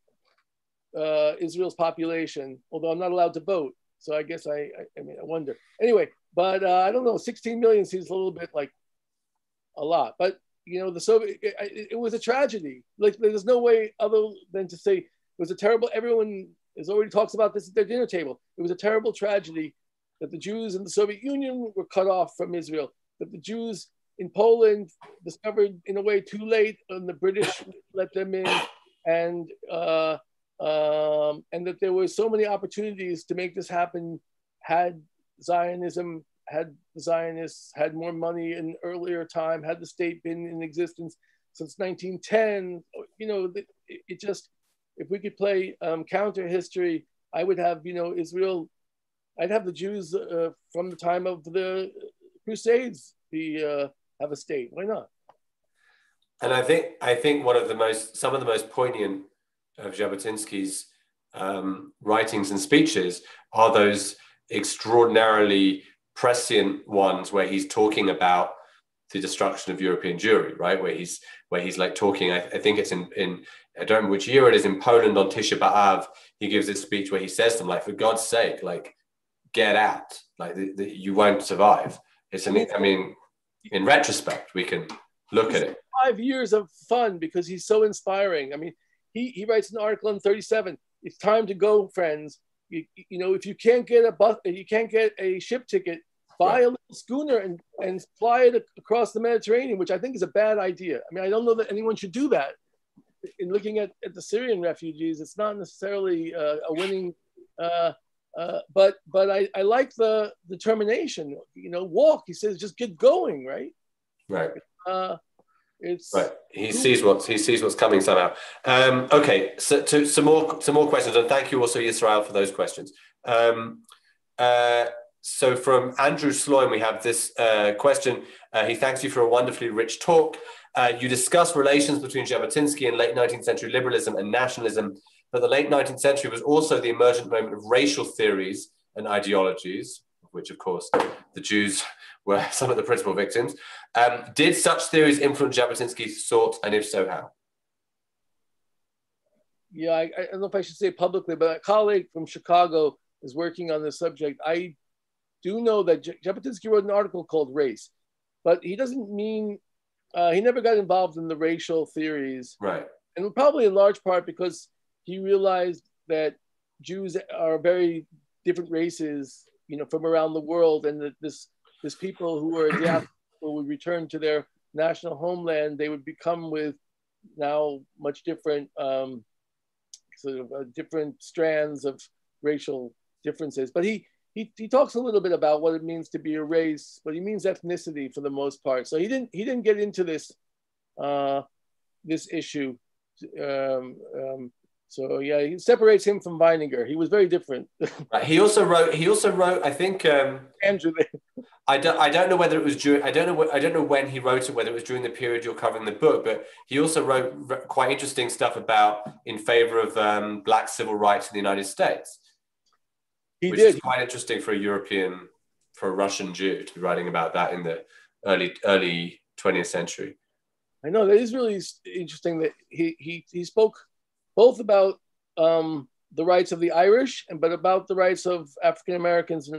Israel's population, although I'm not allowed to vote. So I guess I wonder. Anyway, but I don't know, 16 million seems a little bit like a lot. But, the Soviet, it was a tragedy. Like, there's no way other than to say it was a terrible, everyone already talks about this at their dinner table. It was a terrible tragedy that the Jews in the Soviet Union were cut off from Israel, that the Jews in Poland discovered in a way too late and the British let them in, and that there were so many opportunities to make this happen had Zionism, had the Zionists had more money in earlier time, had the state been in existence since 1910. It just, if we could play counter history, I would have, Israel I'd have the Jews from the time of the Crusades have a state. Why not?
And I think some of the most poignant of Jabotinsky's writings and speeches are those extraordinarily prescient ones where he's talking about the destruction of European Jewry, right? Where he's like talking. I think it's in I don't remember which year it is, in Poland on Tisha B'Av. He gives this speech where he says to them, like, for God's sake, like, get out, like you won't survive. I mean, in retrospect, we can look at it.
5 years of fun because he's so inspiring. I mean, he writes an article in 37. It's time to go, friends. You know, if you can't get a ship ticket, buy a little schooner and fly it across the Mediterranean, which I think is a bad idea. I mean, I don't know that anyone should do that. In looking at the Syrian refugees, it's not necessarily a winning. But I like the determination. You know, walk. He says, just get going, right?
Right.
It's
right. He sees what's coming somehow. Okay, so some more questions, and thank you also, Yisrael, for those questions. So from Andrew Sloan, we have this question. He thanks you for a wonderfully rich talk. You discuss relations between Jabotinsky and late 19th century liberalism and nationalism, but the late 19th century was also the emergent moment of racial theories and ideologies, of which, of course, the Jews were some of the principal victims. Did such theories influence Jabotinsky's thought, and if so, how?
Yeah, I don't know if I should say publicly, but a colleague from Chicago is working on this subject. I do know that Jabotinsky wrote an article called Race, but he doesn't mean, he never got involved in the racial theories.
Right.
And probably in large part because he realized that Jews are very different races, you know, from around the world, and that this people who were diaspora would return to their national homeland, they would become with now much different different strands of racial differences. But he talks a little bit about what it means to be a race, but he means ethnicity for the most part. So he didn't get into this this issue. So yeah, he separates him from Weininger. He was very different.
Right. He also wrote. I think.
Andrew.
I don't know whether it was during. I don't know when he wrote it. Whether it was during the period you're covering the book, but he also wrote quite interesting stuff about in favor of black civil rights in the United States. Which is quite interesting for a Russian Jew to be writing about that in the early 20th century.
I know that is really interesting that he spoke both about the rights of the Irish but about the rights of African Americans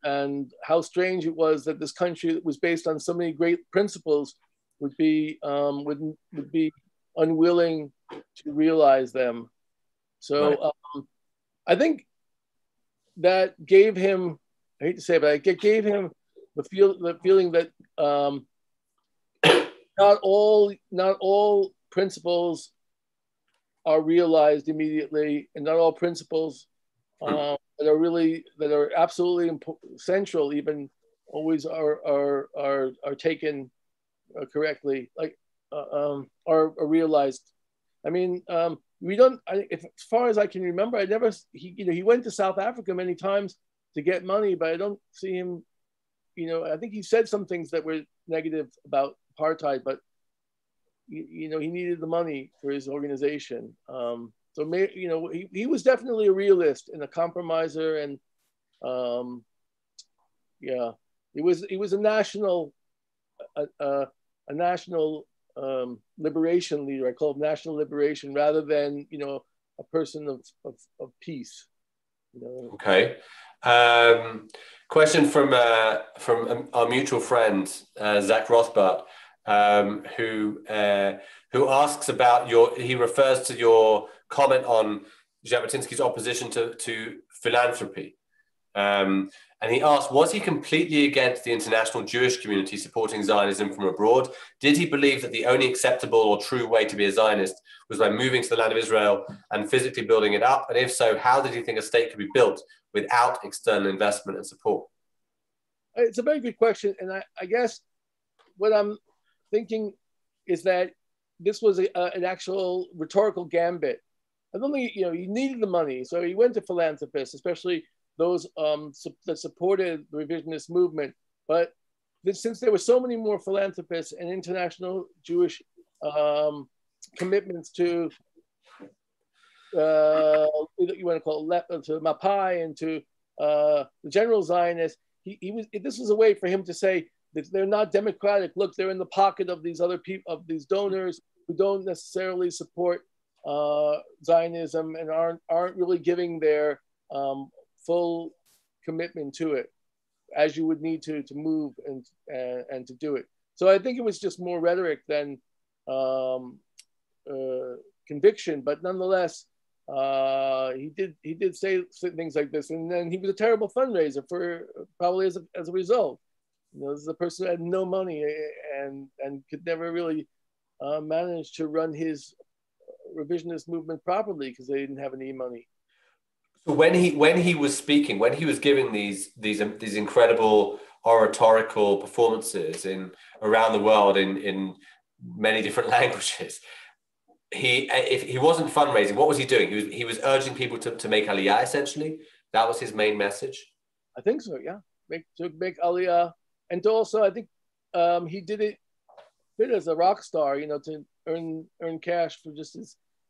and how strange it was that this country that was based on so many great principles would be unwilling to realize them. So I think that gave him, I hate to say it, but it gave him the feeling that not all principles are realized immediately, and not all principles that are absolutely central even always are taken correctly, like are realized. I mean, we don't. As far as I can remember, he went to South Africa many times to get money, but I don't see him. You know, I think he said some things that were negative about apartheid, but you know, he needed the money for his organization. So you know, he was definitely a realist and a compromiser, and yeah, he was a national liberation leader. I call him national liberation rather than, you know, a person of peace. You know?
Okay. Question from our mutual friend Zach Rothbart, who asks about he refers to your comment on Jabotinsky's opposition to philanthropy. And he asked, was he completely against the international Jewish community supporting Zionism from abroad? Did he believe that the only acceptable or true way to be a Zionist was by moving to the land of Israel and physically building it up? And if so, how did he think a state could be built without external investment and support?
It's a very good question. And I guess what I'm thinking is that this was an actual rhetorical gambit. I don't think, you know, he needed the money. So he went to philanthropists, especially those that supported the revisionist movement. But since there were so many more philanthropists and international Jewish commitments to you want to call it to Mapai and to the general Zionists, this was a way for him to say that they're not democratic. Look, they're in the pocket of these other people, of these donors who don't necessarily support Zionism and aren't really giving their full commitment to it, as you would need to move and to do it. So I think it was just more rhetoric than conviction, but nonetheless, he did say things like this, and then he was a terrible fundraiser for probably as a result. You know, this is a person who had no money and could never really manage to run his revisionist movement properly because they didn't have any money.
So when he was speaking, when he was giving these incredible oratorical performances around the world in many different languages, if he wasn't fundraising, what was he doing? He was urging people to make aliyah, essentially. That was his main message.
I think so, yeah. To make aliyah, and to also, I think he did it as a rock star, you know, to earn cash for just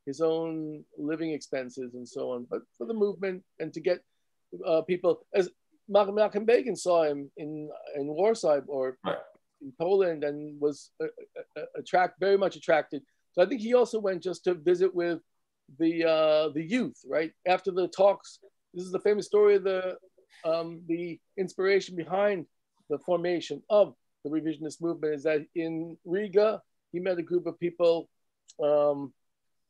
his own living expenses and so on, but for the movement and to get people, as Malcolm Begin saw him in Warsaw or in Poland, and was very much attracted. So I think he also went just to visit with the youth, right? After the talks, this is the famous story of the inspiration behind the formation of the revisionist movement, is that in Riga, he met a group of people,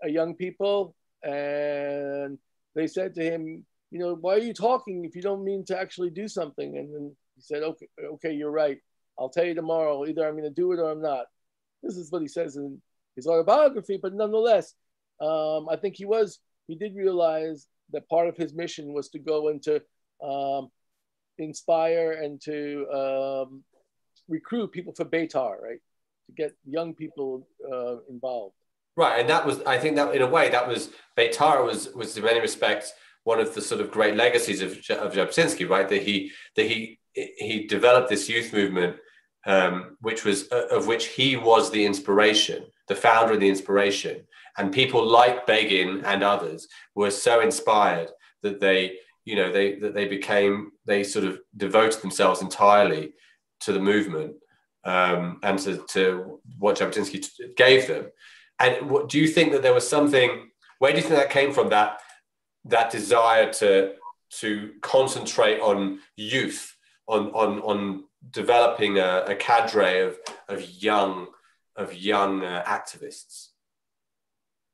young people, and they said to him, you know, why are you talking if you don't mean to actually do something? And then he said, okay, you're right. I'll tell you tomorrow. Either I'm going to do it or I'm not. This is what he says in his autobiography, but nonetheless, I think he did realize that part of his mission was to go and to inspire and to recruit people for Beitar, right? To get young people involved.
Right, and that was, I think that in a way, that was, Beitar was in many respects one of the sort of great legacies of Jabotinsky, right? That he developed this youth movement, which was of which he was the inspiration, the founder of the inspiration, and people like Begin and others were so inspired that they sort of devoted themselves entirely to the movement and to what Jabotinsky gave them. And what do you think that there was something? Where do you think that came from? That desire to concentrate on youth, on developing a cadre of young activists.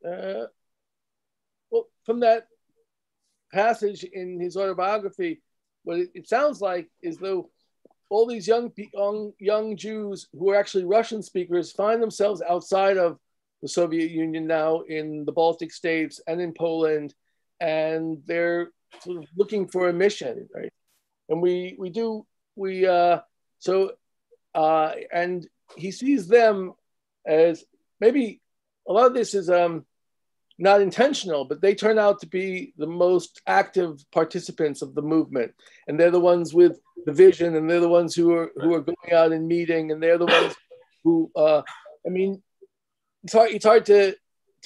Well, from that passage in his autobiography, what it sounds like is though all these young Jews who are actually Russian speakers find themselves outside of the Soviet Union now, in the Baltic states and in Poland, and they're sort of looking for a mission, right? And and he sees them as, maybe a lot of this is not intentional, but they turn out to be the most active participants of the movement, and they're the ones with the vision, and they're the ones who are going out and meeting, and they're the ones who I mean, it's hard to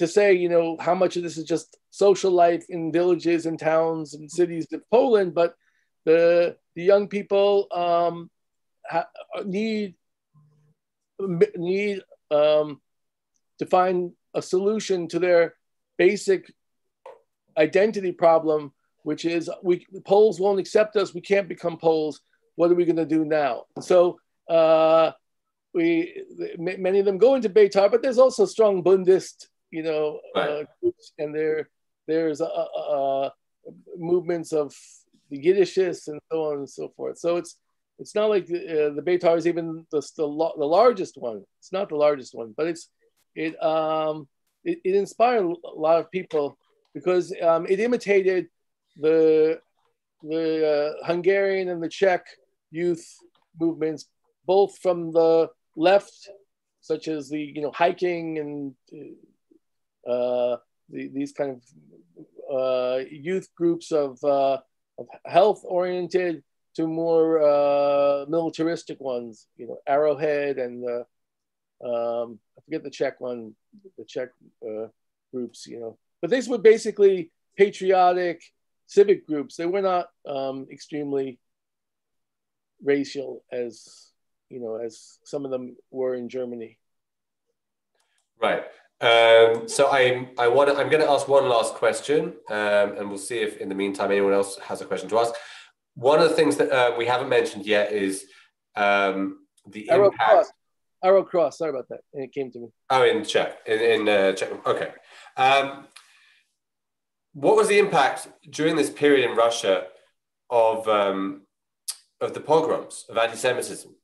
say, you know, how much of this is just social life in villages and towns and cities of Poland, but the young people need to find a solution to their basic identity problem, which is Poles won't accept us. We can't become Poles. What are we going to do now? So many of them go into Beitar, but there's also strong Bundist, you know, groups, and there's movements of the Yiddishists and so on and so forth. So it's not like the Beitar is even the largest one. It's not the largest one, but it inspired a lot of people because it imitated the Hungarian and the Czech youth movements, both from the left, such as the hiking and these kind of youth groups of health-oriented to more militaristic ones, Arrowhead and I forget the Czech one, the Czech groups, But these were basically patriotic civic groups. They were not extremely racial as some of them were in Germany.
Right. So I'm going to ask one last question, and we'll see if in the meantime anyone else has a question to ask. One of the things that we haven't mentioned yet is the impact.
Arrow Cross. Sorry about that. And it came to me.
Oh, in Czech. In Czech. Okay. What was the impact during this period in Russia of the pogroms, of anti-Semitism?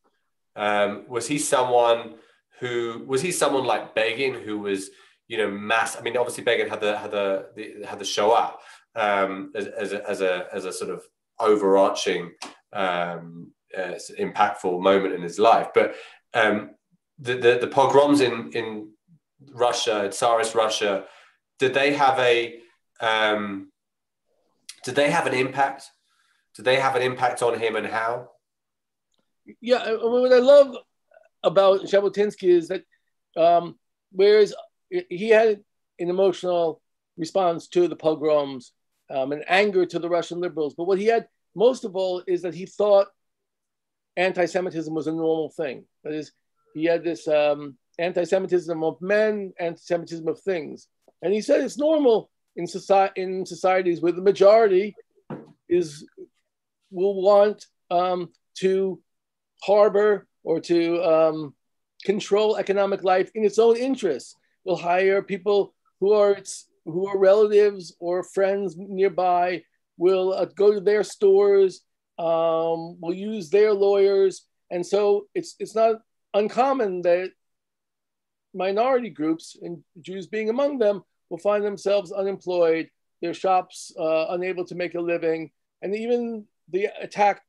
Was he someone like Begin, who was, mass? I mean, obviously Begin had the Shoah as a sort of overarching impactful moment in his life, but the pogroms in Russia, Tsarist Russia, did they have an impact? Did they have an impact on him, and how?
Yeah, what I love about Jabotinsky is that whereas he had an emotional response to the pogroms, and anger to the Russian liberals, but what he had most of all is that he thought anti-Semitism was a normal thing. That is, he had this anti-Semitism of men, anti-Semitism of things, and he said it's normal in societies where the majority will want to harbor or to control economic life in its own interests. Will hire people who are relatives or friends nearby, will go to their stores, will use their lawyers. And so it's not uncommon that minority groups, and Jews being among them, will find themselves unemployed, their shops unable to make a living, and even the attack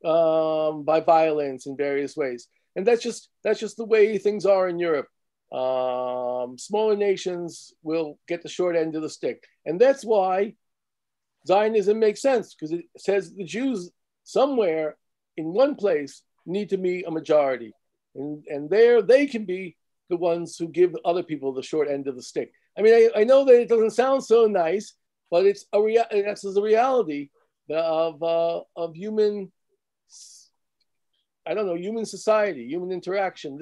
by violence in various ways. And that's just the way things are in Europe. Smaller nations will get the short end of the stick. And that's why Zionism makes sense, because it says the Jews somewhere in one place need to be a majority. And there they can be the ones who give other people the short end of the stick. I mean, I know that it doesn't sound so nice, but that's the reality of human, human society, human interaction.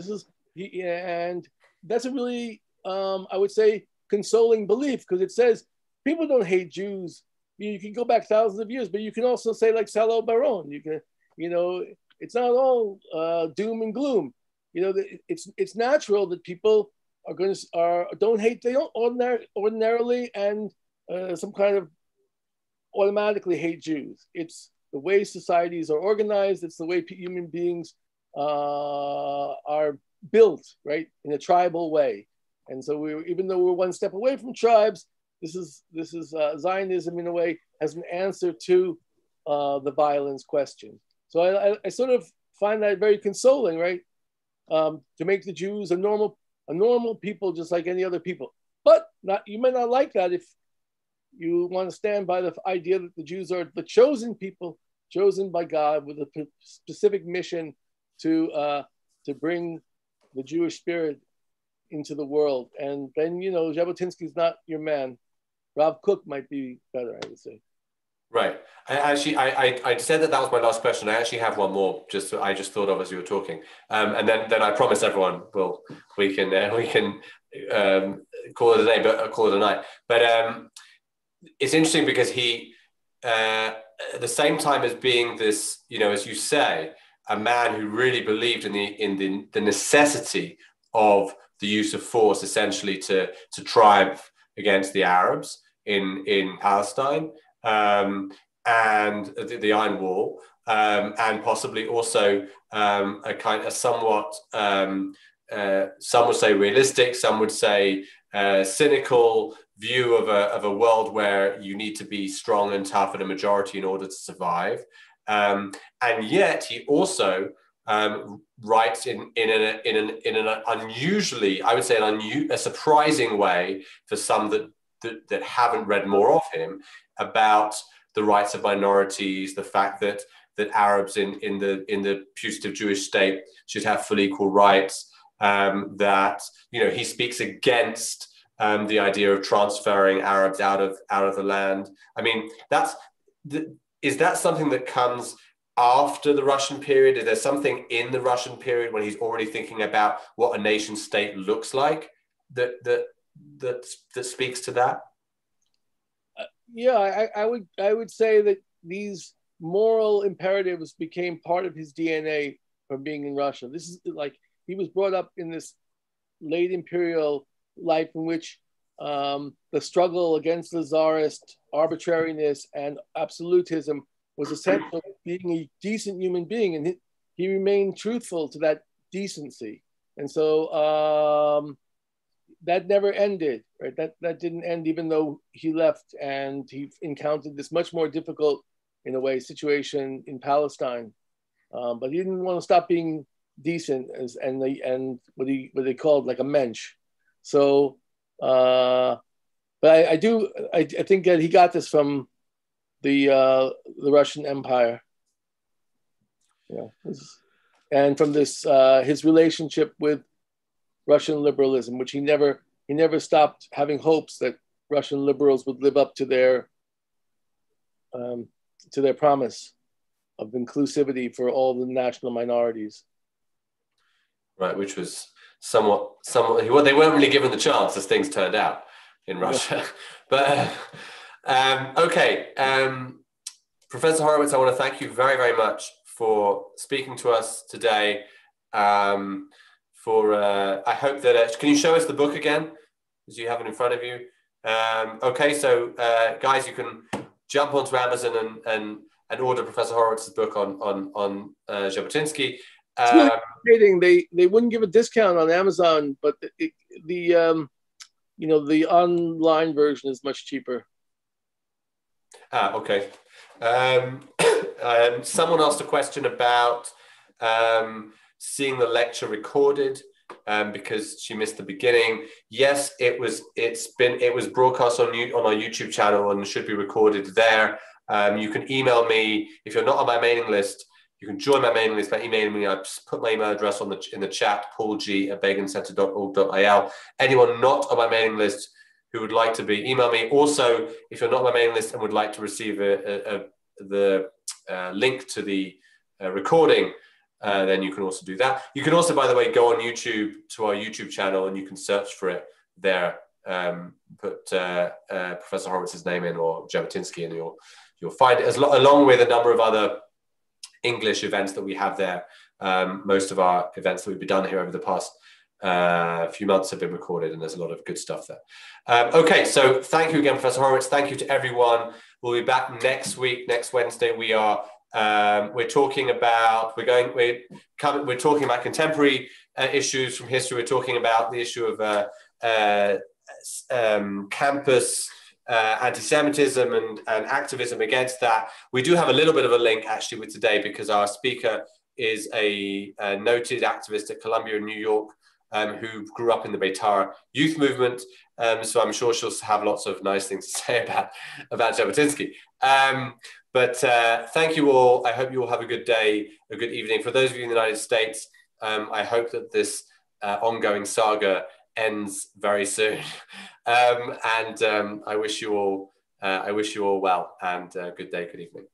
And that's a really, I would say, consoling belief, because it says people don't hate Jews. You can go back thousands of years, but you can also say, like Salo Baron, you can, it's not all doom and gloom. It's natural that people they don't ordinarily and some kind of automatically hate Jews. It's the way societies are organized. It's the way human beings are built, right, in a tribal way. And so even though we're one step away from tribes, this is Zionism in a way as an answer to the violence question. So I sort of find that very consoling, right? To make the Jews a normal people just like any other people. But you may not like that if you want to stand by the idea that the Jews are the chosen people, chosen by God with a specific mission to bring the Jewish spirit into the world. And then, Jabotinsky's not your man. Rav Kook might be better, I would say.
Right. I said that was my last question. I actually have one more. I just thought of as you were talking, and then I promise everyone we can call it a day, but call it a night. But it's interesting because he, at the same time as being this, as you say, a man who really believed in the necessity of the use of force, essentially to triumph against the Arabs in Palestine. And the Iron Wall, and possibly also a somewhat, some would say realistic, some would say cynical view of a world where you need to be strong and tough and a majority in order to survive. And yet he also writes in an unusually, I would say, a surprising way for some that haven't read more of him, about the rights of minorities, the fact that Arabs in the putative Jewish state should have full equal rights. That he speaks against the idea of transferring Arabs out of the land. I mean, is that something that comes after the Russian period? Is there something in the Russian period when he's already thinking about what a nation state looks like that speaks to that?
Yeah, I would say that these moral imperatives became part of his DNA from being in Russia. This is like he was brought up in this late imperial life in which the struggle against the czarist arbitrariness and absolutism was essential to being a decent human being, and he remained truthful to that decency. And so that never ended, right? That didn't end, even though he left and he encountered this much more difficult, in a way, situation in Palestine. But he didn't want to stop being decent and what they called like a mensch. So, but I think that he got this from the Russian Empire, and from this his relationship with Russian liberalism, which he never stopped having hopes that Russian liberals would live up to their promise of inclusivity for all the national minorities.
Right, which was somewhat. Well, they weren't really given the chance as things turned out in Russia. But okay, Professor Horowitz, I want to thank you very, very much for speaking to us today. I hope that can you show us the book again, as you have it in front of you? Okay, so guys, you can jump onto Amazon and order Professor Horowitz's book on Jabotinsky.
It's really frustrating. They wouldn't give a discount on Amazon, but the online version is much cheaper.
Okay. Someone asked a question about seeing the lecture recorded because she missed the beginning. Yes, it was broadcast on our YouTube channel and should be recorded there. You can email me if you're not on my mailing list. You can join my mailing list by emailing me. I've just put my email address in the chat, paulg@begincentre.org.il. Anyone not on my mailing list who would like to be, email me. Also, if you're not on my mailing list and would like to receive the link to the recording, then you can also do that. You can also, by the way, go on YouTube to our YouTube channel and you can search for it there. Put Professor Horowitz's name in or Jabotinsky and you'll find it, along with a number of other English events that we have there. Most of our events that we've done here over the past few months have been recorded, and there's a lot of good stuff there. Okay, so thank you again, Professor Horowitz. Thank you to everyone. We'll be back next week, next Wednesday. We're talking about contemporary issues from history. We're talking about the issue of campus anti-Semitism and activism against that. We do have a little bit of a link actually with today because our speaker is a noted activist at Columbia in New York who grew up in the Beitar youth movement. So I'm sure she'll have lots of nice things to say about Jabotinsky. But thank you all. I hope you all have a good day, a good evening. For those of you in the United States, I hope that this ongoing saga ends very soon. I wish you all well and good day, good evening.